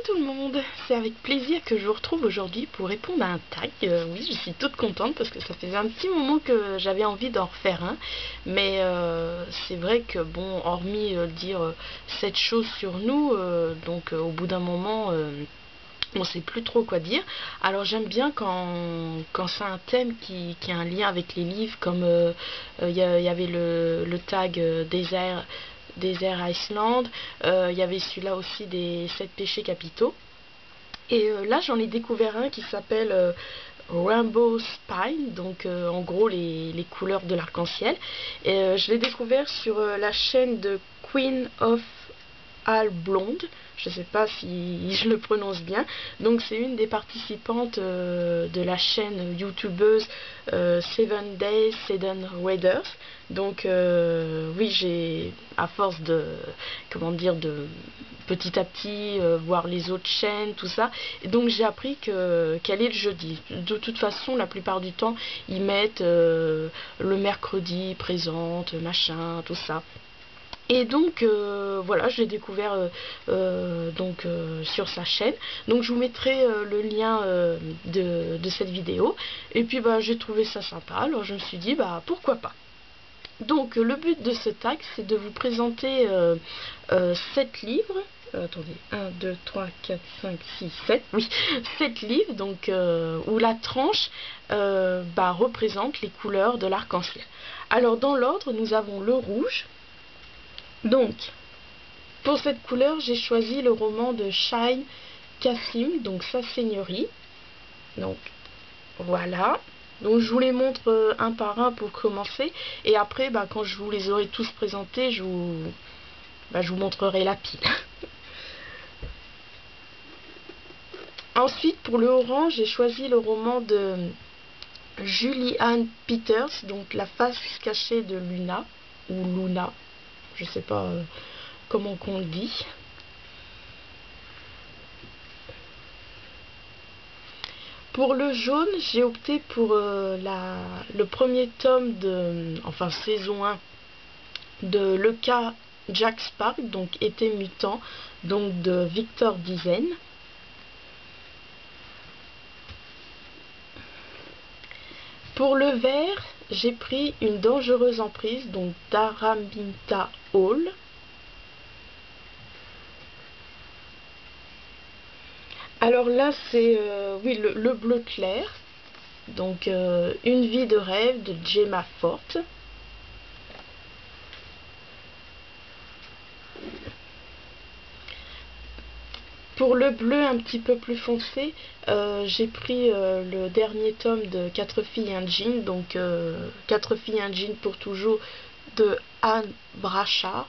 tout le monde, c'est avec plaisir que je vous retrouve aujourd'hui pour répondre à un tag. Oui, je suis toute contente parce que ça faisait un petit moment que j'avais envie d'en refaire un. Mais c'est vrai que bon, hormis dire cette chose sur nous, au bout d'un moment, on sait plus trop quoi dire. Alors j'aime bien quand c'est un thème qui a un lien avec les livres, comme y avait le tag désert Iceland, il y avait celui-là aussi des 7 péchés capitaux. Et là j'en ai découvert un qui s'appelle Rainbow Spine, donc en gros les couleurs de l'arc-en-ciel. Et je l'ai découvert sur la chaîne de Queen of Al Blonde, je ne sais pas si je le prononce bien. Donc c'est une des participantes de la chaîne youtubeuse 7 Days 7 Raiders. Donc oui, j'ai à force de de petit à petit voir les autres chaînes, tout ça, et donc j'ai appris qu'elle est le jeudi. De toute façon, la plupart du temps ils mettent le mercredi présente, machin, tout ça. Et donc voilà, je l'ai découvert sur sa chaîne. Donc je vous mettrai le lien de cette vidéo. Et puis bah j'ai trouvé ça sympa, alors je me suis dit bah pourquoi pas. Donc le but de ce tag, c'est de vous présenter 7 livres. Attendez, 1, 2, 3, 4, 5, 6, 7. Oui, 7 livres, donc où la tranche représente les couleurs de l'arc-en-ciel. Alors dans l'ordre, nous avons le rouge. Donc, pour cette couleur, j'ai choisi le roman de Shahn Kassim, donc Sa Seigneurie. Donc, voilà. Donc, je vous les montre un par un pour commencer. Et après, quand je vous les aurai tous présentés, je vous montrerai la pile. Ensuite, pour le orange, j'ai choisi le roman de Julie-Anne Peters, donc La face cachée de Luna, ou Luna, je sais pas comment qu'on le dit. Pour le jaune, j'ai opté pour le premier tome saison 1 de Le cas Jack Spark, donc Été mutant, donc de Victor Dizen. Pour le vert, j'ai pris Une dangereuse emprise, donc d'Araminta Hall. Alors là, c'est oui, le bleu clair, donc Une vie de rêve de Gemma Forte. Pour le bleu un petit peu plus foncé, j'ai pris le dernier tome de 4 filles et un jean, donc 4 filles et un jean pour toujours de Anne Brachares.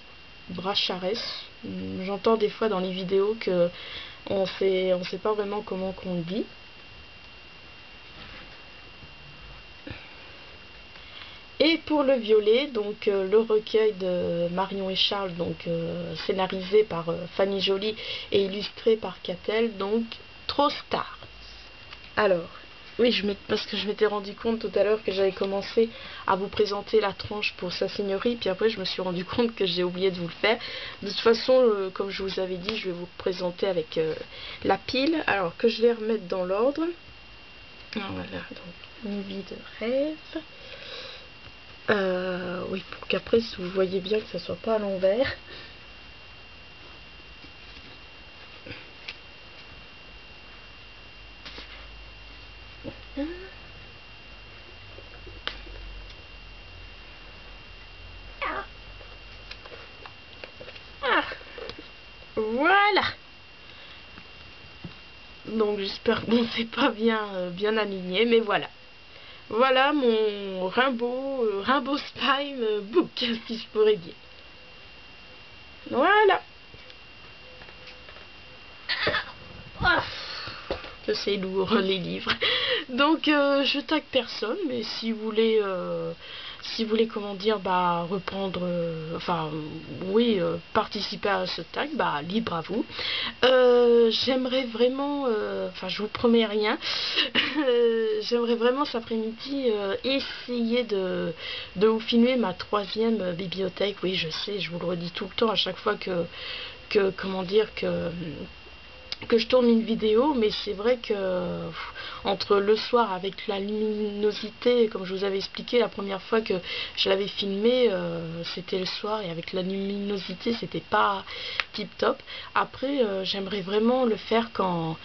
J'entends des fois dans les vidéos que on sait pas vraiment comment qu'on le dit. Et pour le violet, donc le recueil de Marion et Charles, donc scénarisé par Fanny Joly et illustré par Catel, donc Trop Star. Alors, oui, parce que je m'étais rendu compte tout à l'heure que j'avais commencé à vous présenter la tranche pour Sa Seigneurie, puis après je me suis rendu compte que j'ai oublié de vous le faire. De toute façon, comme je vous avais dit, je vais vous présenter avec la pile, alors que je vais remettre dans l'ordre. Voilà, donc Une vie de rêve. Oui, pour qu'après vous voyez bien que ça soit pas à l'envers. Voilà. Donc j'espère que bon, c'est pas bien aligné, mais voilà. Voilà mon Rainbow Spine book, si je pourrais dire. Voilà. Que c'est lourd les livres. Donc je tag personne, mais si vous voulez comment dire, reprendre, participer à ce tag, libre à vous. J'aimerais vraiment, je vous promets rien, j'aimerais vraiment cet après-midi essayer de vous filmer ma 3e bibliothèque. Oui, je sais, je vous le redis tout le temps à chaque fois que que je tourne une vidéo, mais c'est vrai que entre le soir avec la luminosité, comme je vous avais expliqué la première fois que je l'avais filmé, c'était le soir et avec la luminosité c'était pas tip top. Après j'aimerais vraiment le faire quand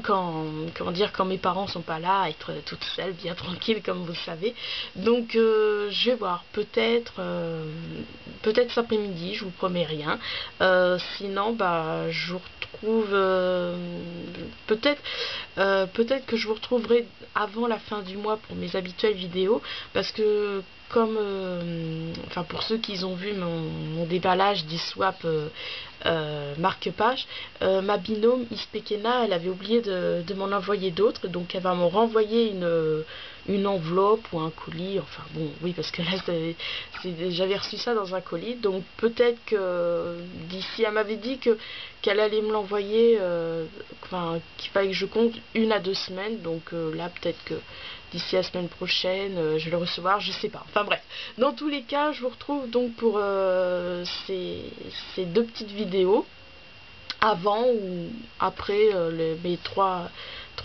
comment dire, quand mes parents sont pas là, être toute seule, bien tranquille comme vous le savez. Donc je vais voir, peut-être cet après-midi, je vous promets rien. Sinon bah je vous retrouve peut-être que je vous retrouverai avant la fin du mois pour mes habituelles vidéos, parce que comme enfin pour ceux qui ont vu mon déballage d'e-swap marque-page, ma binôme Ispekena, elle avait oublié de m'en envoyer d'autres, donc elle va me renvoyer une enveloppe ou un colis, enfin bon oui parce que là j'avais reçu ça dans un colis, donc peut-être que d'ici, elle m'avait dit qu'elle allait me l'envoyer, enfin qu'il fallait que je compte 1 à 2 semaines, donc là peut-être que d'ici la semaine prochaine je vais le recevoir, je sais pas, enfin bref, dans tous les cas je vous retrouve donc pour ces 2 petites vidéos avant ou après mes trois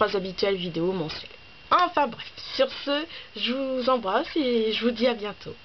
habituelles vidéos mensuelles. Enfin bref, sur ce, je vous embrasse et je vous dis à bientôt.